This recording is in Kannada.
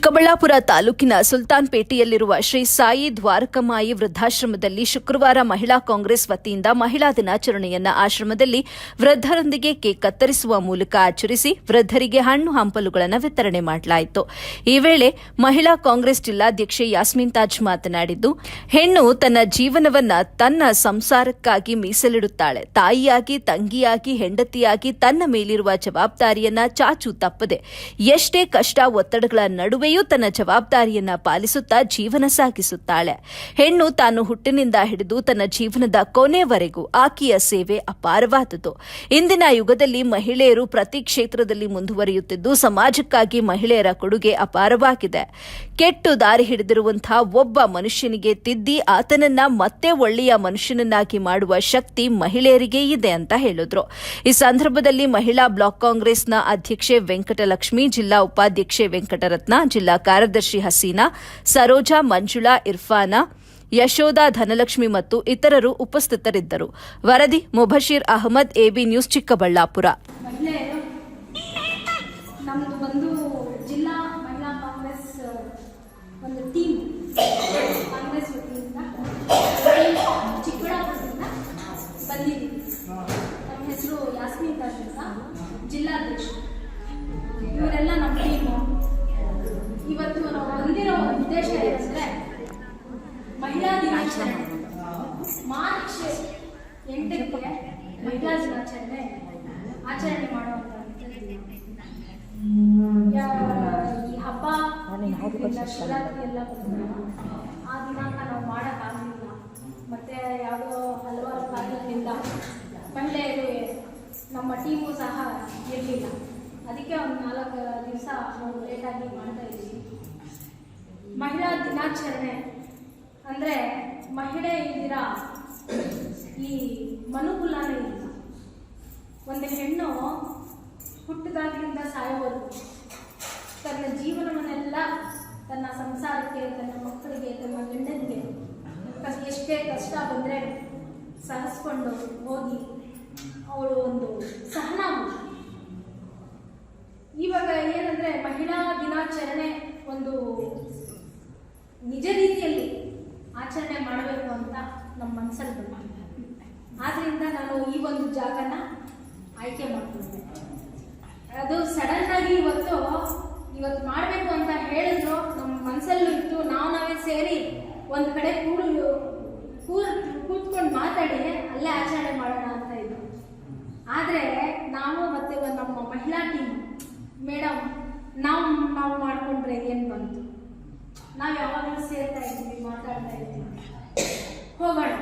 ಚಿಕ್ಕಬಳ್ಳಾಪುರ ತಾಲೂಕಿನ ಸುಲ್ತಾನ್ಪೇಟೆಯಲ್ಲಿರುವ ಶ್ರೀ ಸಾಯಿ ದ್ವಾರಕಮಾಯಿ ವೃದ್ಧಾಶ್ರಮದಲ್ಲಿ ಶುಕ್ರವಾರ ಮಹಿಳಾ ಕಾಂಗ್ರೆಸ್ ವತಿಯಿಂದ ಮಹಿಳಾ ದಿನಾಚರಣೆಯನ್ನು ಆಶ್ರಮದಲ್ಲಿ ವೃದ್ಧರೊಂದಿಗೆ ಕೇಕ್ ಕತ್ತರಿಸುವ ಮೂಲಕ ಆಚರಿಸಿ ವೃದ್ಧರಿಗೆ ಹಣ್ಣು ಹಂಪಲುಗಳನ್ನು ವಿತರಣೆ ಮಾಡಲಾಯಿತು. ಈ ವೇಳೆ ಮಹಿಳಾ ಕಾಂಗ್ರೆಸ್ ಜಿಲ್ಲಾಧ್ಯಕ್ಷೆ ಯಾಸ್ಮಿನ್ ತಾಜ್ ಮಾತನಾಡಿದ್ದು, ಹೆಣ್ಣು ತನ್ನ ಜೀವನವನ್ನ ತನ್ನ ಸಂಸಾರಕ್ಕಾಗಿ ಮೀಸಲಿಡುತ್ತಾಳೆ. ತಾಯಿಯಾಗಿ, ತಂಗಿಯಾಗಿ, ಹೆಂಡತಿಯಾಗಿ ತನ್ನ ಮೇಲಿರುವ ಜವಾಬ್ದಾರಿಯನ್ನ ಚಾಚು ತಪ್ಪದೆ ಎಷ್ಟೇ ಕಷ್ಟ ಒತ್ತಡಗಳ ನಡುವೆಯೂ ತನ್ನ ಜವಾಬ್ದಾರಿಯನ್ನ ಪಾಲಿಸುತ್ತಾ ಜೀವನ ಸಾಗಿಸುತ್ತಾಳೆ. ಹೆಣ್ಣು ತಾನು ಹುಟ್ಟಿನಿಂದ ಹಿಡಿದು ತನ್ನ ಜೀವನದ ಕೊನೆವರೆಗೂ ಆಕೆಯ ಸೇವೆ ಅಪಾರವಾದುದು. ಇಂದಿನ ಯುಗದಲ್ಲಿ ಮಹಿಳೆಯರು ಪ್ರತಿ ಕ್ಷೇತ್ರದಲ್ಲಿ ಮುಂದುವರಿಯುತ್ತಿದ್ದು ಸಮಾಜಕ್ಕಾಗಿ ಮಹಿಳೆಯರ ಕೊಡುಗೆ ಅಪಾರವಾಗಿದೆ. ಕೆಟ್ಟು ದಾರಿ ಹಿಡಿದಿರುವಂತಹ ಒಬ್ಬ ಮನುಷ್ಯನಿಗೆ ತಿದ್ದಿ ಆತನನ್ನ ಮತ್ತೆ ಒಳ್ಳೆಯ ಮನುಷ್ಯನನ್ನಾಗಿ ಮಾಡುವ ಶಕ್ತಿ ಮಹಿಳೆಯರಿಗೆ ಇದೆ ಅಂತ ಹೇಳಿದ್ರು. ಈ ಸಂದರ್ಭದಲ್ಲಿ ಮಹಿಳಾ ಬ್ಲಾಕ್ ಕಾಂಗ್ರೆಸ್ನ ಅಧ್ಯಕ್ಷೆ ವೆಂಕಟಲಕ್ಷ್ಮಿ, ಜಿಲ್ಲಾ ಉಪಾಧ್ಯಕ್ಷೆ ವೆಂಕಟರತ್ನ, ಜಿಲ್ಲಾ ಕಾರ್ಯದರ್ಶಿ ಹಸೀನಾ, ಸರೋಜಾ, ಮಂಜುಳಾ, ಇರ್ಫಾನಾ, ಯಶೋಧ, ಧನಲಕ್ಷ್ಮಿ ಮತ್ತು ಇತರರು ಉಪಸ್ಥಿತರಿದ್ದರು. ವರದಿ ಮುಬಶೀರ್ ಅಹಮದ್, ಎಬಿ ನ್ಯೂಸ್, ಚಿಕ್ಕಬಳ್ಳಾಪುರ. ನಮ್ಮದು ಒಂದು ಜಿಲ್ಲಾ ಮಹಿಳಾ ಕಾಂಗ್ರೆಸ್ ಒಂದು ಟೀಮ್ ಕಾಂಗ್ರೆಸ್ ವತಿಯಿಂದ ಚಿಕ್ಕಬಳ್ಳಾಪುರದಿಂದ ಬಂದಿದ್ದೀವಿ. ನಮ್ಮ ಹೆಸರು ಯಾಸ್ಮಿನ್ ತಾಜ್ ಅಂತ, ಜಿಲ್ಲಾಧ್ಯಕ್ಷ. ಇವರೆಲ್ಲ ನಮ್ಮ ಟೀಮು. ಇವತ್ತು ನಾವು ಬಂದಿರೋ ಉದ್ದೇಶ ಏನಂದರೆ ಮಹಿಳಾ ದಿನಾಚರಣೆ ಮಾರ್ಚ್ 8ಕ್ಕೆ ಮಹಿಳಾ ದಿನಾಚರಣೆ ಆಚರಣೆ ಮಾಡುವಂಥ ಈ ಹಬ್ಬ ಶಿವರಾತ್ರಿ ಎಲ್ಲ ಆ ದಿನಾಂಕ ನಾವು ಮಾಡೋಕ್ಕಾಗಲಿಲ್ಲ. ಮತ್ತು ಯಾವುದೋ ಹಲವಾರು ಕಾರಣಗಳಿಂದ ಮಹಿಳೆಯರು ನಮ್ಮ ಟೀಮು ಸಹ ಇರಲಿಲ್ಲ. ಅದಕ್ಕೆ ಒಂದು 4 ದಿವಸ ನಾವು ಲೇಟಾಗಿ ಮಾಡ್ತಾ ಇದ್ದೀವಿ. ಮಹಿಳಾ ದಿನಾಚರಣೆ ಅಂದರೆ ಮಹಿಳೆ ಇಲ್ದಿರ ಈ ಮನುಕುಲನೇ ಇಲ್ಲ. ಒಂದು ಹೆಣ್ಣು ಹುಟ್ಟಿದಾಗಲಿಂದ ಸಾಯೋವರೆಗೂ ತನ್ನ ಜೀವನವನ್ನೆಲ್ಲ ತನ್ನ ಸಂಸಾರಕ್ಕೆ, ತನ್ನ ಮಕ್ಕಳಿಗೆ, ತನ್ನ ಗಂಡನಿಗೆ ಎಷ್ಟೇ ಕಷ್ಟ ಬಂದರೆ ಸಹಿಸ್ಕೊಂಡು ಹೋಗಿ ಅವಳು ಒಂದು ಸಹನ. ಇವಾಗ ಏನಂದರೆ ಮಹಿಳಾ ದಿನಾಚರಣೆ ಒಂದು ನಿಜ ರೀತಿಯಲ್ಲಿ ಆಚರಣೆ ಮಾಡಬೇಕು ಅಂತ ನಮ್ಮ ಮನಸ್ಸಲ್ಲಿ ಬಂತು. ಆದ್ದರಿಂದ ನಾನು ಈ ಒಂದು ಜಾಗನ ಆಯ್ಕೆ ಮಾಡ್ಕೊಂಡೆ. ಅದು ಸಡನ್ನಾಗಿ ಇವತ್ತು ಮಾಡಬೇಕು ಅಂತ ಹೇಳಿದ್ರು. ನಮ್ಮ ಮನಸ್ಸಲ್ಲೂ ಇತ್ತು. ನಾವೇ ಸೇರಿ ಒಂದು ಕಡೆ ಕೂತ್ಕೊಂಡು ಮಾತಾಡಿ ಅಲ್ಲೇ ಆಚರಣೆ ಮಾಡೋಣ ಅಂತ ಇದ್ದು. ಆದರೆ ನಾವು ಮತ್ತೆ ನಮ್ಮ ಮಹಿಳಾ ಟೀಮ್ ಮೇಡಮ್ ನಾವು ಮಾಡಿಕೊಂಡ್ರೆ ಏನು ಬಂತು, ನಾವು ಯಾವಾಗಲೂ ಸೇರ್ತಾ ಇದ್ದೀವಿ, ಮಾತಾಡ್ತಾ ಇದ್ದೀವಿ, ಹೋಗೋಣ.